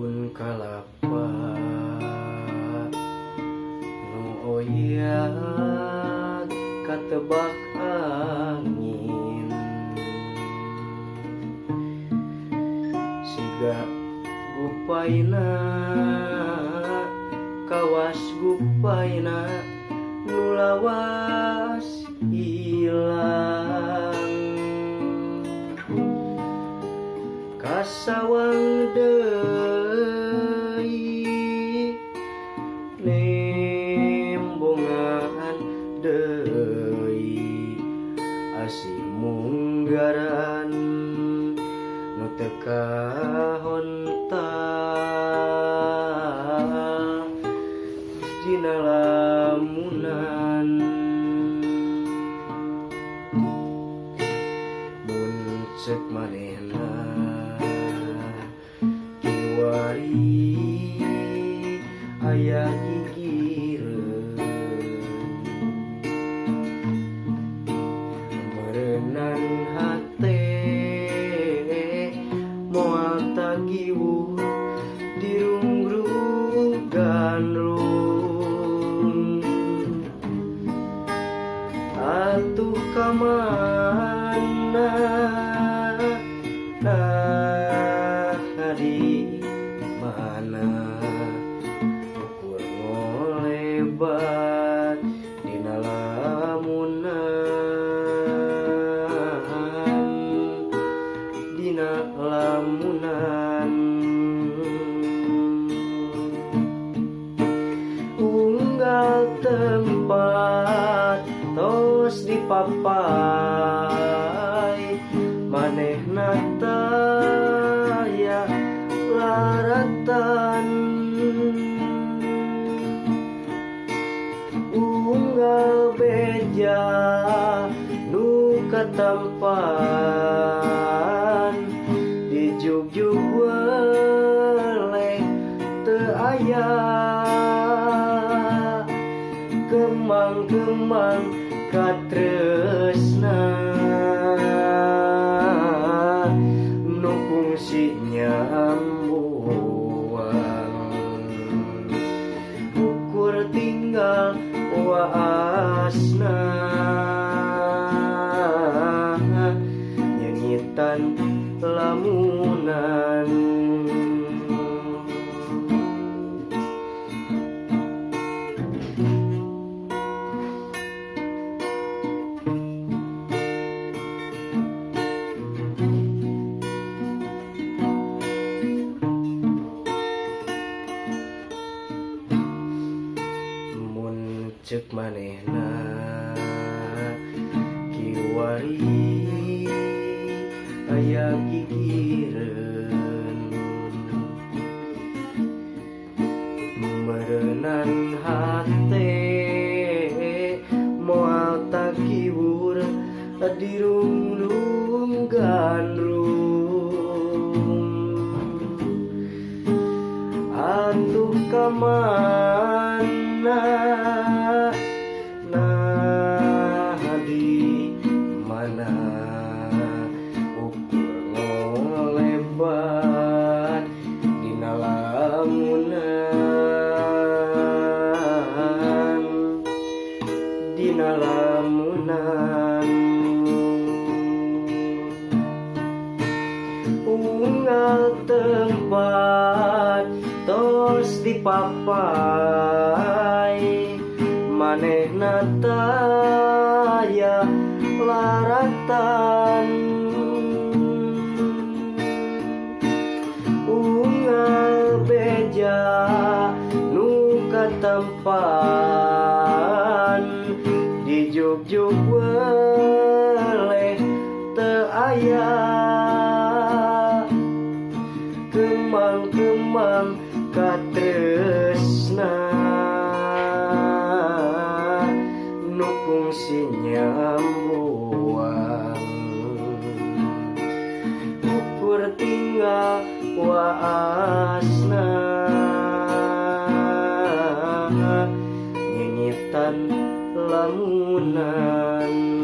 Daun kalapa nu oyag katebak angin, siga gupayna kawas gupayna nu lawas ilang, kasawang deui nembongan deui asih munggaran nu teu kahontal dina lamunan. Mun ceuk manehna kiwari aya gigireun, meureunnan hate moal tagiwuh dirungrung gandrung, atuh kamana di mana ukur ngolebat dina lamunan, unggal tempat tos dipapai manehna taya laratan, unggal beja nu katampan dijugjug weleh teu aya, kemang-kemang katresna nu fungsinya ukur tinggal waasna nyanyitan lamunan. Ceuk manehna kiwari aya gigireun, meureunnan hate moal tagiwur dirungrung gandrung, atuh kamana di mana ukur ngolebat dina lamunan, unggal tempat tos dipapai manehna taya laratan, unggal beja nu katampan dijugjug weleh teu aya, kemang-kemang katresna nu fungsinya ukur tinggal waasna nyanyitan lamunan.